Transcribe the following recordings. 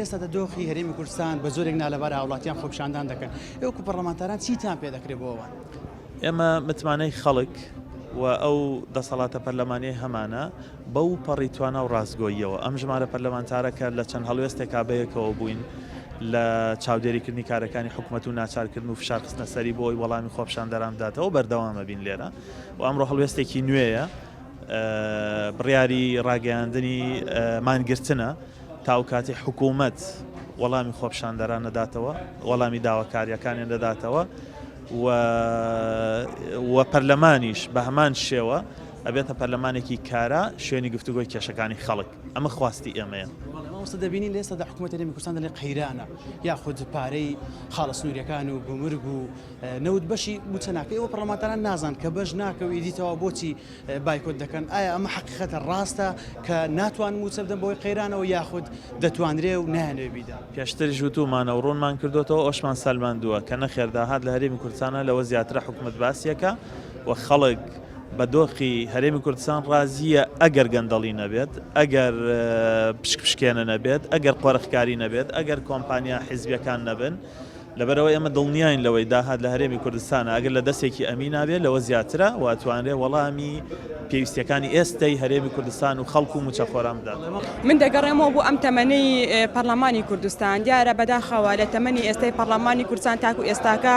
ئێستا دۆخی هەرێمی کوردستان بە زۆرێک نالەبار هاوڵاتیان خۆپیشاندان دەکەن ئێوەکو پەرلەمانتاران چیتان پێ دەکرێت بۆەوە؟ ئێمە متمانەی خەڵک و ئەو دەسەڵاتە پەرلەمانی هەمانە بەو پەڕیتوانە و ڕاستگۆییەوە ئەم ژمارە پەرلەمانتارەکە لە چەند هەڵوێستێکا بەیەکەوە بووین لە چاودێریکردنی کارەکانی حکوومەت و ناچارکردن و فشار خستنە سەری بۆی وەڵامی خۆپیشاندەران بداتەوە بەردەوامە بین لێرە و ئەمڕۆ هەڵوێستێکی نوێیە بڕیاری ڕاگەیاندنی مانگرتنە تا ئەو کاتی حکوومەت وەڵامی خۆپیشاندەران نەداتەوە وەڵامی داواکاریەکانیان دەداتەوە و پەرلەمانیش بە هەمان شێوە ئەبێتە پەرلەمانێکی کارە شوێنی گفتوگۆی کێشەکانی خەڵک ئەمە خواستی ئێمەیە. ئەوستا دەبینی لە ئێستا حکوومەت هەرێمی کوردستان دەڵێ قەیرانە یاخود پارەی خاڵە سنووریەکان و گومرگ و نەوت بەشی بوچەناکە ئێوە پەرلەمانتاران نازان کە بەش ناکە و ئیدیتەوە بۆچی بایکۆت دەکەن ئایا ئەمە حەقیقەتە ڕاستە کە ناتوان موچە بدەن بۆی قەیرانەوە یاخود دەتوانرێ و نایانێ بیدەن؟ پێشتر ژووتومانە و ڕوونمان کردوێتەوە ئەوشمان سەلماندووە کە نەخێر داهات لە هەرێمی کوردستانە لەوە زیاترە حکوومەت باسیەکە و خەڵک بە دۆخی هەرێمی کوردستان ڕازیە ئەگەر گەندەڵی نەبێت ئەگەر پشکێنە نەبێت ئەگەر قۆرەخکاری نەبێت ئەگەر کۆمپانیا حیزبیەکان نەبن لەبەرەوەی ئەمە دڵنیاین لەوەی داهات لە هەرێمی کوردستانە ئەگەر لە دەستێکی ئەمی نابێت لەوە زیاترە واتوانرێ وەڵامی پێویستیەکانی ئێستای هەرێمی کوردستان و خەڵکو و موچەخۆران بدات. من دەگەڕێمەوە بۆ ئەم تەمەنەی پەرلەمانی کوردستان دیارە بەداخەوە لە تەمەنی ئێستای پەرلەمانی کوردستان تاکو ئێستاکە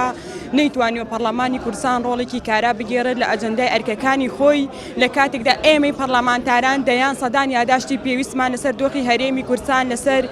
نەیتوانیوە پەرلەمانی کوردستان ڕۆڵێکی کارا بگێڕێت لە ئەجەندای ئەرکەکانی خۆی لە کاتێکدا ئێمەی پەرلەمانتاران دەیان سەدان یاداشتی پێویستمان لەسەر دۆخی هەرێمی کوردستان لەسەر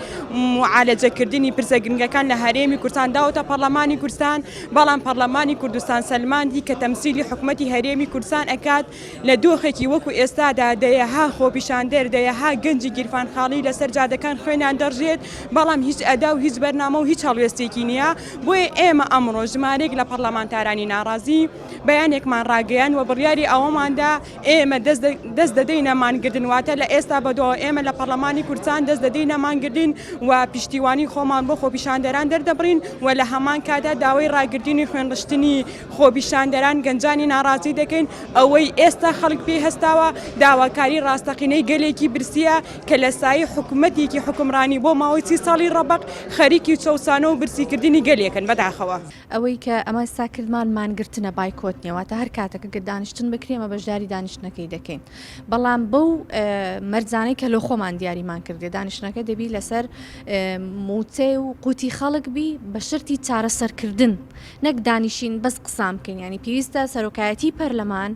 معالەجەکردنی پرسە گرنگەکان لە هەرێمی کوردستان داوەتە پەرلەمانی کوردستان بەڵام پەرلەمانی کوردستان سەلماندی کە تەمسیلی حکوومەتی هەرێمی کوردستان ئەکات لە دۆخێکی وەکو ئێستادا دەیەها خۆپیشاندەر دەیەها گەنجی گیرفانخاڵی لەسەر جادەکان خوێنان دەڕژێت بەڵام هیچ ئەدا و هیچ بەرنامە و هیچ هەڵوێستێکی نییە بۆیە ئێمە ئەمڕۆ ژمارێک لە پەرلەمانتارانی ناڕازی بەیانێکمان ڕاگەیان و بڕیاری ئەوەماندا ئێمە دەست دەدەینە مانگردن واتە لە ئێستا بەدەوە ئێمە لە پەرلەمانی کوردستان دەست دەدەینە مانگردن و پشتیوانی خۆمان بۆ خۆپیشاندەران دەردەبڕین و لە هەمان کاتا داوای ڕاگردنی خوێنڕشتنی خۆپیشاندەران گەنجانی ناڕازی دەکەین ئەوەی ئێستا خەڵک پێی هەستاوە داواکاری ڕاستەقینەی گەلێکی برسیە کە لە سای حکوومەتێکی حکمڕانی بۆ ماوەی 30 ساڵی ڕەبق خەریکی چەوسانە و برسیکردنی گەلێکن بەداخەوە ئەوەی کە ئەمە ساکردمان مانگرتنە بایکۆتنیەوەتە هەر کاتەکە گە دانیشتن بکرێمە بەشداری دانیشتنەکەی دەکەین بەڵام بەو مەرجانەی کە لە خۆمان دیاریمان کردێ دانیشتنەکە دەبی لەسەر موچێ و قوتی خەڵک بی بە شرتی چارەسەرکردن نەک دانیشین بەس قسام بکەین ینی پێویستە سەرۆکایەتی پەرلەمان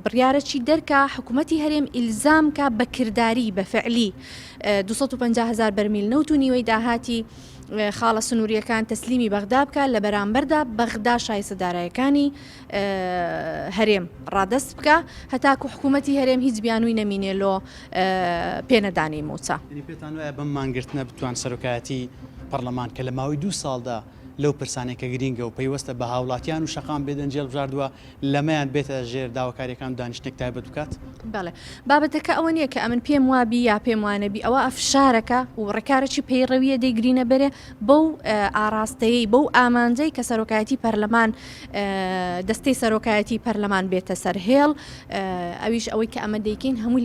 بڕیارەکی دەرکە حکوومەتی هەرێم ئیلزامکە بەکردداری بە فعلی 250,000 بەرمیل نەوت و نیوەی داهاتی خاڵە سنووریەکان تەسلیمی بەغدا بکە لە بەرامبەردا بەغدا شایستەدارایەکانی هەرێم ڕادەست بکە هەتاکو حکوومەتی هەرێم هیچ بیانووی نەمینێلۆ پێنەدانی موچە. پێتان وایە بەم مانگرتنە بتوان سەرۆکایەتی پەرلەمان کە لە ماوەی 2 ساڵدا لەو پرسانێکە گرینگە و پەیوەستە بە هاوڵاتیان و شەقام بێدەن جێل بژاردووە لەمەیان بێتە ژێر داواکاریەکان و دانیشتێک تایبەت بکات؟ بەڵێ بابەتەکە ئەوە نییە کە ئەمن پێم وابی یا پێم وانەبی ئەوە ئەفشارەکە و ڕێکارێکی پەیڕەویە دەیگرینە بەرێ بەو ئاراستەیەی بەو ئامانجەی کە سەرۆکایەتی پەرلەمان دەستەی سەرۆکایەتی پەرلەمان بێتە سەرهێڵ ئەویش ئەوەی کە ئەمە دەیکەین هەمووی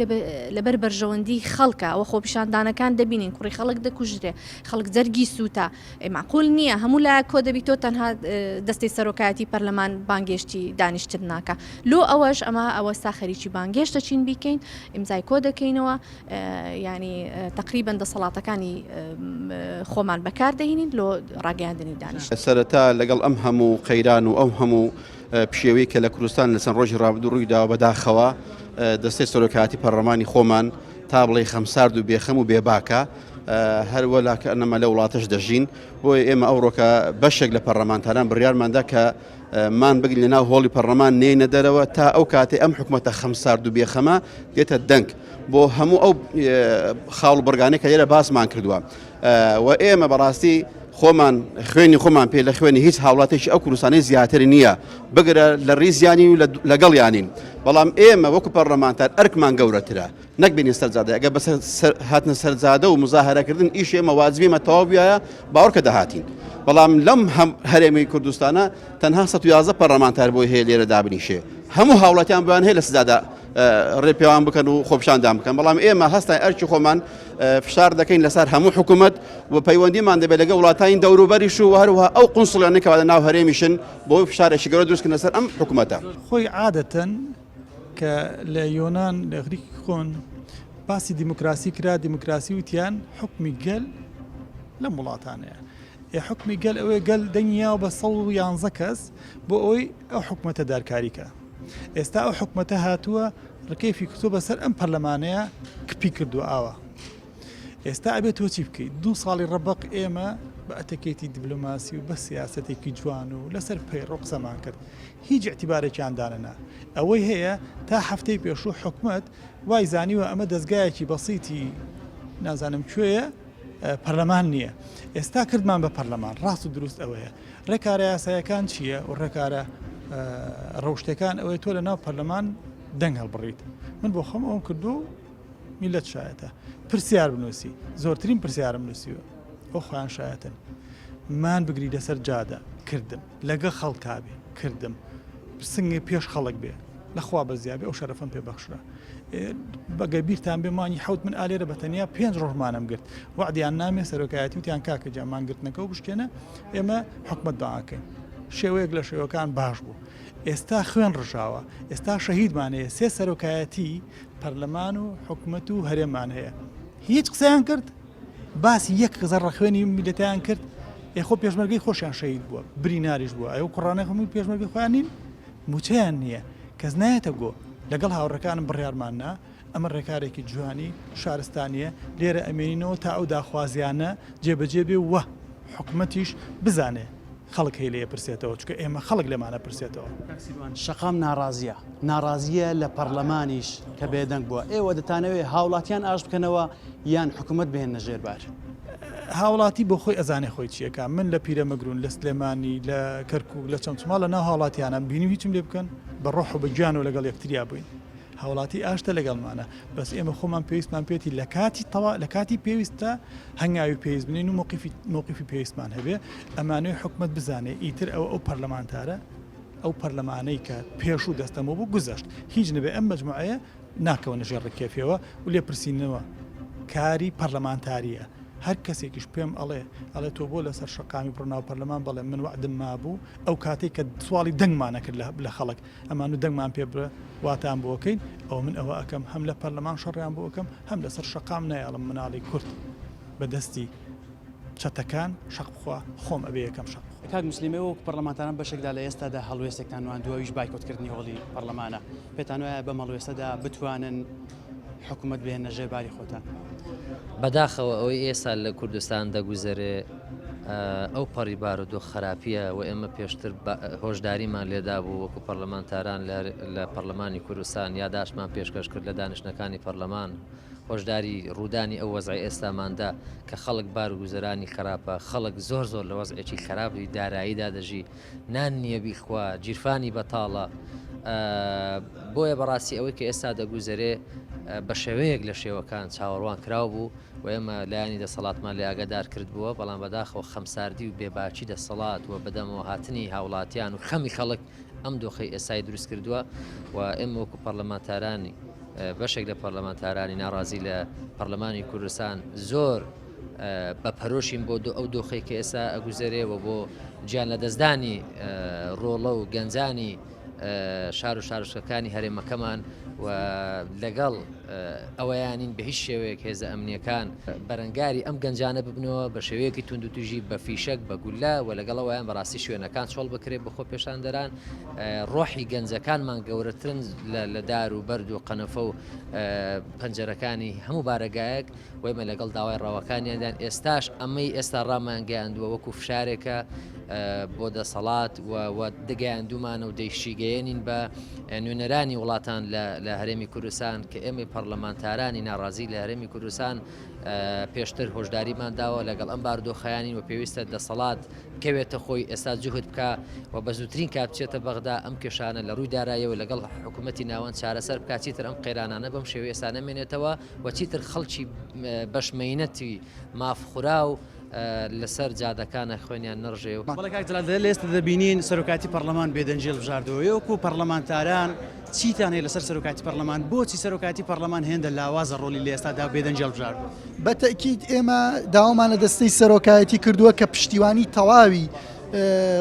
لەبەر بەرژەوەندی خەڵکە ئەوە خۆپیشاندانەکان دەبینین کوڕی خەڵک دەکوژرێ خەڵک جەرگی سووتە معقول نییە هەموو لە کۆ دەبیتۆ تەنها دەستی سەرۆکایەتی پەرلەمان بانگێشتی دانیشتن ناکە لۆ ئەوەش ئەوە ساخەریکی بانگێشتە چین بیکەین ئیمزای کۆ دەکەینەوە ینی تقریبا دەسەڵاتەکانی خۆمان بەکاردەهێنین لۆ ڕاگەیاندنی دانیشت. سەرەتا لەگەڵ ئەم هەموو قەیران و ئەو هەموو پشێوەی کە لە کوردستان لەسەر ڕۆژی ڕابردوو ڕوویدا بەداخەوە دەستەی سەرۆکایەتی پەرلەمانی خۆمان تا بڵێ خەمسارد و بێخەم و بێباکە هەروەلا کە ئەنەمە لە وڵاتەش دەژین بۆیە ئێمە ئەوڕۆکە بەشێک لە پەرلەمانتاران بڕیارماندا کە مان بگرین لەناو هۆڵی پەرلەمان نێنە دەرەوە تا ئەو کاتێ ئەم حکوومەتە خەمسارد و بێخەمە دێتە دەنگ بۆ هەموو ئەو خاڵ و بەرگانەی کە لێرە باسمان کردووە و ئێمە بەڕاستی خۆمان خوێنی خۆمان پێ لە خوێنی هیچ هاوڵاتێکی ئەو کوردستانی زیاتر نییە بگرە لە ڕیزیانی و لەگەڵ یانین بەڵام ئێمە وەکو پەرلەمانتار ئەرکمان گەورەترە نەک بینین سەرجادە ئەگە بە هاتنە سەرجادە و مزاهرەکردن ئیش ئێمە واجبیمە تەواو بیایە باوەڕکە دەهاتین بەڵام لەم هەرێمی کوردستانە تەنها 111 پەرلەمانتار بۆی هەیە لێرە دابنیشێ هەموو هاوڵاتیان بۆیان هەیە لە سزادا ڕێ پێوان بکەن و خۆپشاندان بکەن بەڵام ئێمە هەستای ئەرکی خۆمان فشار دەکەین لەسەر هەموو حکوومەت و پەیوەندیمان دەبێت لەگە وڵاتانی دەوروبەریش و هەروها ئەو قونسڵیانێکەوە لە ناو هەرێمیشن بۆ فشارێکی گەورە دروستکردن لەسەر ئەم حکوومەتە. خۆی عادەتەن کە لە یۆناان لە غریکی خۆن باسی دیموکراسی کرا دیموکراسی وتیان حکمی گەل لەم وڵاتانەیە حکمی گەل ئەوەی گەل دەنگیا و بە 111 کەس بۆ ئەوەی ئەو حکوومەتە دارکاریکە. ئێستا ئەو حکوومەتە هاتووە ڕکەیفی کتۆ بەسەر ئەم پەرلەمانەیە کپی کردو ئاوە. ئێستا ئەبێت تۆ چی بکەیت 2 ساڵی ڕەبق ئێمە بە ئەتەکێتی دیبلۆماسی و بە سیاسەتێکی جوان و لەسەر پەیڕۆ قسەمان کرد هیچ اعتیبارێکیاندانەنا ئەوەی هەیە تا هەفتەی پێشوو حکوومەت وای زانیوە ئەمە دەستگایەکی بەسیتی نازانم کوێیە پەرلەمان نییە ئێستا کردمان بە پەرلەمان ڕاست و دروست ئەوەیە ڕێکارە یاسایەکان چییە و ڕێکارە ڕەوشتەکان ئەوەی تۆ لە ناو پەرلەمان دەنگ هەڵبڕیت من بۆ خەم ئەوم کردو میلەت شایەتە پرسیار بنووسی زۆرترین پرسیارم نووسیوە ئەو خۆیان شایەتن مان بگری لەسەر جادە کردم لەگە خەڵکابێ کردم سنگی پێش خەڵک بێ لەخوا بەزیابێ ئەو شەرەفم پێبەخشرا بەگە بیرتان بێمانی حوت من ئالێرە بەتەنیا 5 ڕۆژمانم گرت وعدیان نامێ سەرۆکایەتی وتیان کاکە جامانگرتنەکە و بشکێنە ئێمە حکومەت داواکەین شێوەیەک لە شێوەکان باش بوو ئێستا خوێن ڕژاوە ئێستا شەهیدمانەیە 3 سەرۆکایەتی پەرلەمان و حکومەت و هەرێمان هەیە هیچ قسەیان کرد باسی یەک غزەڕە خوێنی میلەتیان کرد خۆ پێشمەرگەی خۆشیان شەهید بووە بریناریش بووە ئەو کوڕانەی هەمووی پێشمەرگەی خۆیان نین موچیان نییە کەس نایەتە گۆ لەگەڵ هاوڕەکانم بڕیارماننا ئەمە ڕێکارێکی جوانی شارستانیە لێرە ئەمێنینەوە تا ئەو داخوازیانە جێبەجێ بێ وە حکومەتیش بزانێ خەڵک هەیە لێ پرسێتەوە چکە ئێمە خەڵک لێمانە پرسێتەوە شەقام ناڕازیە لە پەرلەمانیش کە بێدەنگ بووە ئێوە دەتانەوێت هاوڵاتیان ئاش بکەنەوە یان حکوومەت بهێنە ژێربار هاوڵاتی بۆ خۆی ئەزانێ خۆی چیەکە من لە پیرەمەگرون لە سلێمانی لە کەرکوو لە چەمچما لە ناو هاوڵاتیانە بینی هیچم لێ بکەن بە ڕۆح و بە گیان و لەگەڵ یەکتریا بووین هاوڵاتی ئاشتە لەگەڵمانە بەس ئێمە خۆمان پێویستمان پێێتی لە کاتی پێویستە هەنگاوی پێویست بنین و موقیفی پێویستمان هەبێ ئەمانوی حکومەت بزانێ ئیتر ئەو پەرلەمانتارە ئەو پەرلەمانەی کە پێشوو دەستەمە بوو گوزەشت هیچ نەبێ ئەم مەجموعەیە ناکەونە ژێر ڕکێفیەوە و لێ پرسیینەوە کاری پەرلەمانتاریە هەر کەسێکیش پێم ئەڵێ تۆ بۆ لەسەر شەقامی بڕناو پەرلەمان بەڵێ من وعدم مابوو ئەو کاتێک کە سواڵی دەنگمانە کرد لە خەڵک ئەمان و دەنگمان پێ برە واتان بۆکەین ئەو من ئەوە ئەەکەم هەم لە پەرلەمان شەڕیان بۆکەم هەم لەسەر شەقام نایڵم مناڵی کورد بەدەستی چەتەکان شەق بخوا خۆم ئەبێ یەکەم شەق کاک مسلیمەوە پەرلەمانتانان بەشێکدا لە ئێستادا هەڵوێستێکتان وان دووەویش بایکۆتکردنی هۆڵی پەرلەمانە پێتان وایە بە مەڵوێستەدا بتوانن حکوومەت بهێنە ژێرباری خۆتان بەداخەوە ئەوەی ئێستا لە کوردستان دەگوزەرێ ئەو پەڕیبار و دۆ خراپیە و ئێمە پێشتر هۆشداریمان لێدا بوو وەکو پەرلەمانتاران لە پەرلەمانی کوردستان یاداشمان پێشکەش کرد لە دانیشتەکانی پەرلەمان هۆشداری ڕوودانی ئەو وەزعی ئێستاماندا کە خەڵک بار و گوزەرانی خراپە خەڵک زۆر لە وەزعێکی خراپی داراییدا دەژی نان نییە بیخوا جیرفانی بەتاڵە بۆیە بەڕاستی ئەوەی کە ئێستا دەگوزەرێ بە شێوەیەک لە شێوەکان چاوەڕوان کراو بوو و ئێمە لایانی دەسەڵاتمان لێ ئاگادار کرد بووە بەڵام بەداخەوە خەمساردی و بێباچی دەسەڵات و بەدەمەوە هاتنی هاوڵاتیان و خەمی خەڵک ئەم دۆخەی ئێستای دروست کردووە و ئێمە وەکو پەرلەمانتارانی بەشێک لە پەرلەمانتارانی ناڕازی لە پەرلەمانی کوردستان زۆر بە پەرۆشین بۆ ئەو دۆخەی کە ئێستا ئەگوزەرێەوە بۆ گیان لە دەستدانی ڕۆڵە و گەنجانی شار و شارشەکانی هەرێمەکەمان و لەگەڵ ئەوەیانین بە هیچ شێوەیەک هێزە ئەمنیەکان بەرەنگاری ئەم گەنجانە ببنەوە بە شێوەیەکی تونند و توژی بە فیشک بە گولە و لەگەڵ ئەویان بەڕاستی شوێنەکان چۆڵ بکرێت بەخۆ پێشاندەران ڕۆحی گەنجەکانمان گەورەترن لە دار و بەرد و قەنەفە و پەنجەرەکانی هەموو بارەگایەک وەمە لەگەڵ داوای ڕاوەکانیاندان ئێستاش ئەمەی ئێستا ڕامان گەیاندووە وەکو فشارێکە بۆ دەسەڵات و دەگەیاندومانە و دەیشیگەیەنین بە نوێنەرانی وڵاتان لە هەرێمی کوردستان کە ئێمە پەرلەمانتارانی ناڕازی لە هەرێمی کوردستان پێشتر هۆشداریمان داوە لەگەڵ ئەم باردۆخەیانین و پێویستە دەسەڵات بکەوێتە خۆی ئێستا جوهد بکە و بە زووترین کات بچێتە بەغدا ئەم کێشانە لە ڕووی داراییەوە لەگەڵ حکوومەتی ناوەند چارەسەر بکە چیتر ئەم قەیرانانە بەم شێوەیە ئێستا نەمێنێتەوە و چیتر خەڵکی بەشمەینەتی مافخورا و لەسەر جادەکانە خوێنیان نەڕژێ و بەڵێ کاک جەلال لە ئێستا دەبینین سەرۆکاتی پەرلەمان بێدەنجێڵ بژاردەوە وەکو پەرلەمانتاران چیتان هەیە لەسەر سەرۆکاتی پەرلەمان بۆچی سەرۆکاتی پەرلەمان هێندە لاوازە ڕۆلی لە ئێستادا بێدەنجێڵ بژارد بە تەکید ئێمە داوامان لە دەستەی سەرۆکایەتی کردووە کە پشتیوانی تەواوی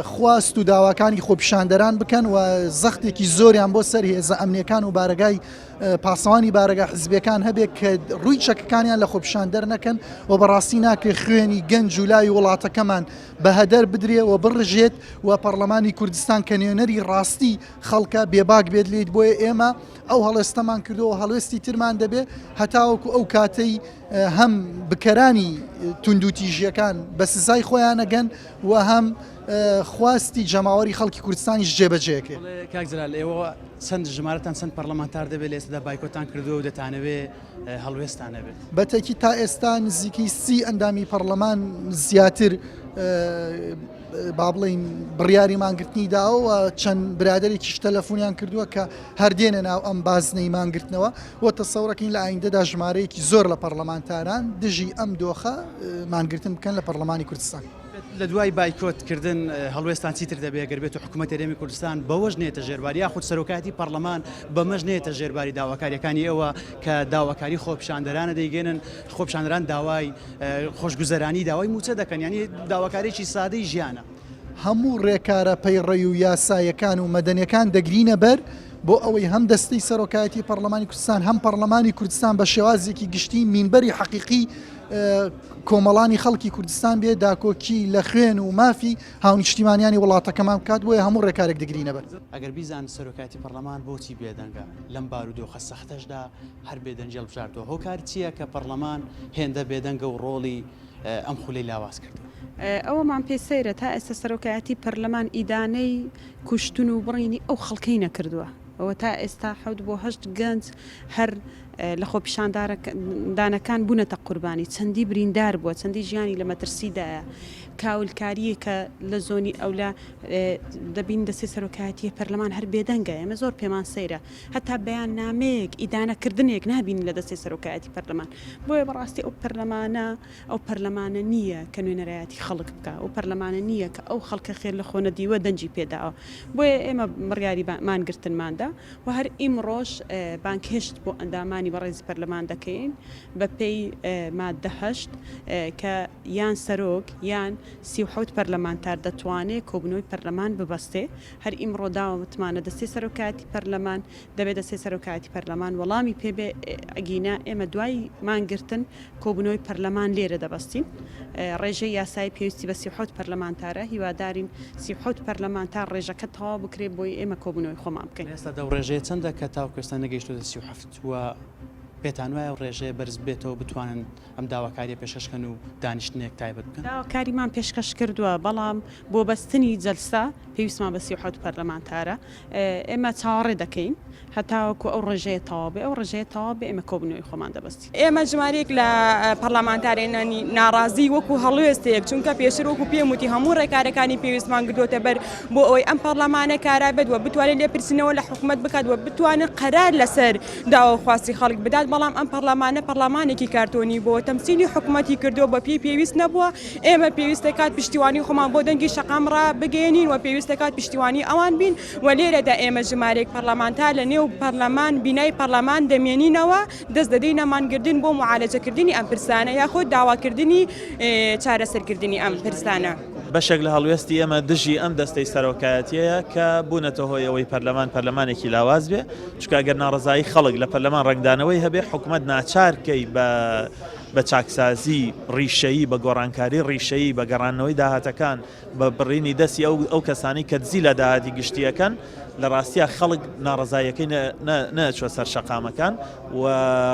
خواست و داواکانی خۆپیشاندەران بکەن و زەختێکی زۆریان بۆ سەر هێزە ئەمنیەکان و بارگای پاسەوانی بارگە حزبەکان هەبێت کە ڕووی چەکەکانیان لە خۆپیشاندەر نەکەن و بەڕاستی ناکرێت خوێنی گەنج و لای وڵاتەکەمان بە هەدەر بدرێ و بڕژێت و پەرلەمانی کوردستان کە نوێنەری ڕاستی خەڵکە بێباک بێت لێت بۆیە ئێمە ئەو هەڵێستەمان کردەوە هەڵوێستی ترمان دەبێت هەتاوەکو ئەو کاتەی هەم بکەرانی توندوتیژیەکان بە سزای خۆیان نەگەن و هەم خواستی جەماوەری خەڵکی کوردستانیش جێبەجێکێ. کاک جەلال ئێوە چەند ژمارەتان چەند پەرلەمانتار دەبێت لە ئێستادا بایکۆتان کردووە و دەتانەوێت هەڵوێستانە بێت بەتەکی تا ئێستا نزیکەی 30 ئەندامی پەرلەمان زیاتر با بڵین بڕیاری مانگرتنی داوە چەند برادێکیش تەلەفۆنیان کردووە کە هەردێنە ناو ئەم بازنەی مانگرتنەوە وە تەسەوڕەکەین لە ئایندەدا ژمارەیەکی زۆر لە پەرلەمانتاران دژی ئەم دۆخە مانگرتن بکەن لە پەرلەمانی کوردستان. لە دوای بایکۆتکردن هەڵوێستان چیتر دەبێت گەر بێت و حکوومەت هەرێمی کوردستان بەوەش نێتە ژێرباری یاخود سەرۆکاتی پەرلەمان بەمەش نێتە ژێرباری داواکاریەکانی ئەوە کە داواکاری خۆپیشاندەرانە دەیگەنن خۆپیشاندەران داوای خۆشگوزەرانی داوای موچە دەکەن ینی داواکارێکی سادەی ژیانە هەموو ڕێکارە پەیڕێی و یاسایەکان و مەدەنیەکان دەگرینە بەر بۆ ئەوەی هەم دەستەی سەرۆکایەتی پەرلەمانی کوردستان هەم پەرلەمانی کوردستان بە شێوازێکی گشتی مینبەری حەقیقی کۆمەڵانی خەڵکی کوردستان بێ داکۆکی لە خوێن و مافی هاونیشتیمانیانی وڵاتەکەمان بکات بۆیە هەموو ڕێکارێک دەگرینە بەر. ئەگەر بیزان سەرۆکاتی پەرلەمان بۆچی بێدەنگە لەم بارودۆخە سەختەشدا هەر بێدەنجێڵ بژاردەوە هۆکار چییە کە پەرلەمان هێندە بێدەنگە و ڕۆڵی ئەم خولەی لاواز کردو ئەوەمان پێ سەیرە تا ئێستا سەرۆکایەتی پەرلەمان ئیدانەی کوشتن و بڕینی ئەو خەڵکەی نەکردووە ئەوە تا ئێستا 7 بۆ 8 گەنج هەر لە خۆپیشاندانەکان بوونەتە قوربانی چەندی بریندار بووە چەندی ژیانی لە مەترسیدایە کاولکاریە کە لە زۆنی ئەولا دەبین دەستی سەرۆکایەتی پەرلەمان هەر بێدەنگە ئێمە زۆر پێمان سەیرە هەتا بەیان نامەیەک ئیدانەکردنێک نابین لە دەستی سەرۆکایەتی پەرلەمان بۆیە بەڕاستی ئەو پەرلەمانە نییە کە نوێنەرایەتی خەڵک بکە ئەو پەرلەمانە نییە کە ئەو خەڵکە خێر لە خۆنە دیوە دەنجی پێداوە بۆیە ئێمە بڕیاری مانگرتنماندا و هەر ئیمڕۆژ بانکهێشت بۆ ئەندامانی بەڕێزی پەرلەمان دەکەین بە پێی مادە 8 کە یان سەرۆک یان 37 پەرلەمانتار دەتوانێت کۆبنەوەی پەرلەمان ببەستێ هەر ئیمڕۆ داوەتمانە دەستی سەرۆکاتی پەرلەمان دەبێت دەستی سەرۆکاتی پەرلەمان وەڵامی پێبێ ئەگینا ئێمە دوای مانگرتن کۆبنەوەی پەرلەمان لێرە دەبەستین ڕێژەی یاسایی پێویستی بە 37 پەرلەمانتارە هیوادارین 37 پەرلەمانتار ڕێژەکە تەواو بکرێت بۆی ئێمە کۆبنەوەی خۆمان بکەین ئێستا دەو ڕێژەیە چەندە کە تاو کوێستان نەگەیشتوە 37 وە پێتان وایە ڕێژەیە بەرز بێتەوە بتوانن ئەم داواکاریە پێشکەشکەن و دانیشتنێک تایبەت بکەن داواکاریمان پێشکەش کردووە بەڵام بۆ بەستنی جەلسا پێویستمان بە 37 پەرلەمانتارە ئێمە چاوەڕێ دەکەین هەتاوەکو ئەو ڕێژەیە تەواوبێ ئەو ڕێژەیە تەواوبێ ئێمە کۆبنەوەی خۆمان دەبەستین ئێمە ژمارەیەک لە پەرلەمانتارێنانی ناڕازی وەکو هەڵوێستەیەک چونکە پێشتر وەکو پێم وتی هەموو ڕێکارەکانی پێویستمان کردوتە بەر بۆ ئەوەی ئەم پەرلەمانە کارا بێت و بتوانێت لێپرسینەوە لە حکوومەت بکات و بتوانێت قەرار لەسەر داواخواستی خەڵک بدات بەڵام ئەم پەرلەمانە پەرلەمانێکی کارتۆنی بۆ تەمسیلی حکوومەتی کردو بە پێویست نەبووە ئێمە پێویستەکات پشتیوانی خۆمان بۆ دەنگی شەقامڕا بگەێنین و پێویستەکات پشتیوانی ئەوان بین و لێرەدا ئێمە ژمارێک پەرلەمانتار لە نێو پەرلەمان بینای پەرلەمان دەمێنینەوە دەست دەدەینە مانگردن بۆ معالەجەکردنی ئەم پرسانە یاخود داواکردنی چارەسەرکردنی ئەم پرسانە بەشێک لە هەڵوێستی ئێمە دژی ئەم دەستەی سەرۆکایەتیەیە کە بوونەتە هۆی ئەوەی پەرلەمانێکی لاواز بێ چونکە ئەگەر ناڕزایی خەڵک لە پەرلەمان ڕنگدانەوەی هەبێ حکوومەت ناچارکەی بە چاکسازی ڕیشەیی بە گۆڕانکاری ڕیشەیی بە گەڕانەوەی داهاتەکان بە بڕینی دەستی ئەو کەسانی کە دزی لە داهاتی گشتیەکەن لە ڕاستیە خەڵک ناڕزایەکەی نەچوە سەر شەقامەکان و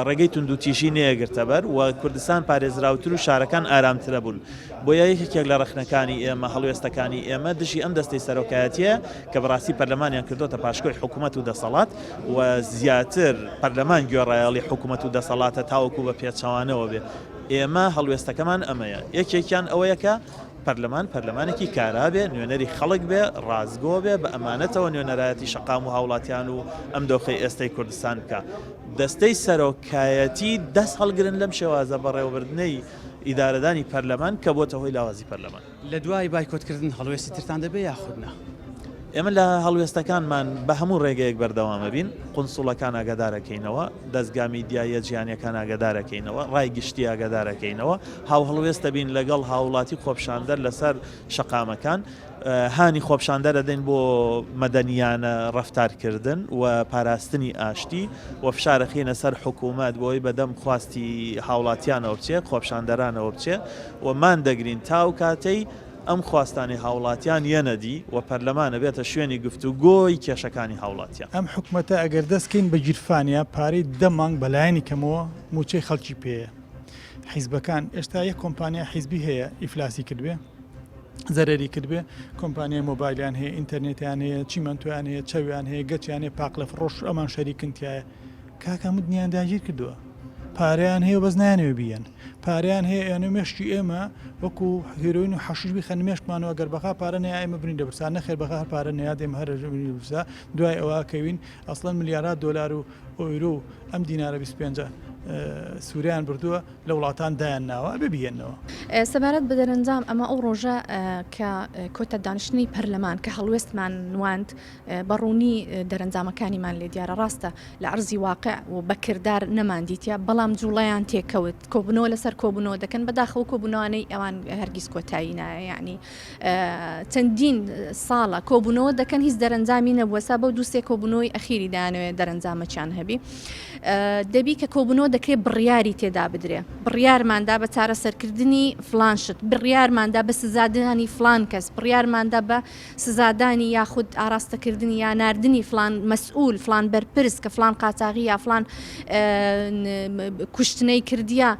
ڕێگەی توندوتیژی نێگرتە بەر و کوردستان پارێزراوتر و شارەکان ئارامترە بوون بۆیە یەکێک لە ڕخنەکانی ئێمە هەڵوێستەکانی ئێمە دژی ئەم دەستەی سەرۆکایەتیە کە بەڕاستی پەرلەمانیان کردوتە پاشکۆی حکوومەت و دەسەڵات و زیاتر پەرلەمان گوێڕایەڵی حکوومەت و دەسەڵاتە تاوەکو بە پێچەوانەوە بێ ئێمە هەڵوێستەکەمان ئەمەیە یەکێکیان ئەوەیە پەرلەمانێکی کارابێ نوێنەری خەڵک بێ ڕازگۆ بێ بە ئەمانەتەوە نوێنەرایەتی شەقام و هاوڵاتیان و ئەم دۆخەی ئێستای کوردستان بکە دەستەی سەرۆکایەتی دەست هەڵگرن لەم شێوازە بەڕێوەبردنەی ئیدارەدانی پەرلەمان کە بۆتە هۆی لاوازی پەرلەمان. لە دوای بایکۆتکردن هەڵوێستی ترتان دەبێ یاخودنا؟ ئێمە لە هەڵوێستەکانمان بە هەموو ڕێگەیەک بەردەوامە بین، قونسوڵەکان ئاگادارەکەینەوە، دەستگا میدیایە جیهانیەکان ئاگادارەکەینەوە، ڕای گشتی ئاگادارەکەینەوە، هەڵوێستە بین لەگەڵ هاوڵاتی خۆپشاندەر لەسەر شەقامەکان، هانی خۆپشاندەرە دەین بۆ مەدەنیانە ڕەفتارکردن و پاراستنی ئاشتی و فشارەخینە سەر حکوومەت بۆی بەدەم خواستی هاوڵاتیانەوە بچێت، خۆپشاندەرانەوە بچێت و مان دەگرین تاو کاتەی ئەم خواستانی هاوڵاتیان یەنەدی و پەرلەمانە بێتە شوێنی گفتوگۆی کێشەکانی هاوڵاتیان. ئەم حکوومەتە ئەگەر دەستکەین بە گیرفانیا پارەی 10 مانگ بەلایەنی کەمەوە موچەی خەڵکی پێەیە. حیزبەکان ئێستا یەک کۆمپانیا حیزبی هەیە ئیفلاسی کردبێ، زەرری کردبێ، کۆمپانیای مۆبایلیان هەیە، ئینتەرنێتیان هەیە، چیمەنتویان هەیە، چەویان هەیە، گەچیان هەیە، پاق لە فڕۆش ئەمان شەریکنتیایە. کاکەمت نیان داگیر کردووە. پارەیان هەیە بەس نانەوێ بیان. پارەیان هەیە ئێنە مێشتی ئێمە وەکو هێروین و حەشیشبی خەن مێشتمانەوە گەر بەخا پارە نەیە ئێمە بنین دەبرسان نەخێر بەخا پارە نەیاد ئێمە هەرژنی برسا دوای ئەوە کەوین ئەسڵەن ملیارات دۆلار و ئۆیرۆ و ئەم دینارە 25 سووریان بردووە لە وڵاتان دایان ناوە ببیێنەوە. سەبارەت بە دەرەنجام ئەمە ئەو ڕۆژە کە کۆتە دانیشتنی پەرلەمان کە هەڵوێستمان نواند بەڕوونی دەرەنجامەکانیمان لێ دیارە ڕاستە لە عرضی واقع و بەکردار نەماندیتە بەڵام جوڵەیان تێکەوت کۆبنەوە لەسەر کۆبنەوە دەکەن بەداخەوە کۆبنەوەی ئەوان هەرگیز کۆتایی نایە یعنی چەندین ساڵە کۆبنەوە دەکەن هیچ دەرەنجامی نەبووەسا بەو دووسێ کۆبنەوەی ئەخیری دایانەوێت دەرەنجامەچیان هەبی دەبی کە کۆبنەوە دەکرێت بڕیاری تێدا بدرێ بڕیارماندا بە چارەسەرکردنی فلانشت بڕیارماندا بە سزادانی فلان کەس بڕیارماندا بە سزادانی یاخود ئاراستەکردنی یا ناردنی فلان مەسئول فلان بەرپرس کە فلان قاچاغی یا فلان کوشتنەی کردیا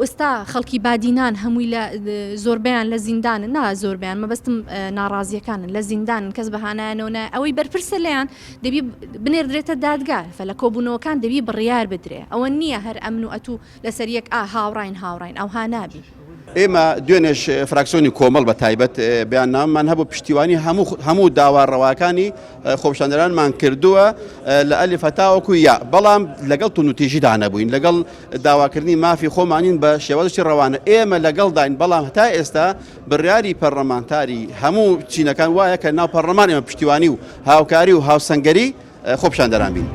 ئێستا خەڵکی بادینان هەمووی لە زۆربیان لە زیندانن نا زۆربیان مەبەستم ناڕازیەکانن لە زیندان کەس بەهانایانەوە ئەوەی بەرپرسە لەیان دەبی بنێردرێتە دادگار فە لە کۆبوونەوەکان دەبی بڕیار بدرێ ئەوە نییە هەر ئەمن و ئەتوو لەسەر یەک هاوڕین ئەو هانابی. ئێمە دوێنێش فراکسیۆنی کۆمەڵ بە تایبەت بیان ناممان هەبوو پشتیوانی هەموو داواڕەواکانی خۆپشاندەرانمان کردووە لە ئەلیفەتاوەکو یا بەڵام لەگەڵ تونوتیژیدا نەبووین لەگەڵ داواکردنی مافی خۆمانین بە شێوەزی ڕەوانە ئێمە لەگەڵ داین بەڵام هەتا ئێستا بڕیاری پەرلەمانتاری هەموو چینەکان وایە کە ناو پەرلەمان ئێمە پشتیوانی و هاوکاری و هاوسەنگەری خۆپشاندەران بین.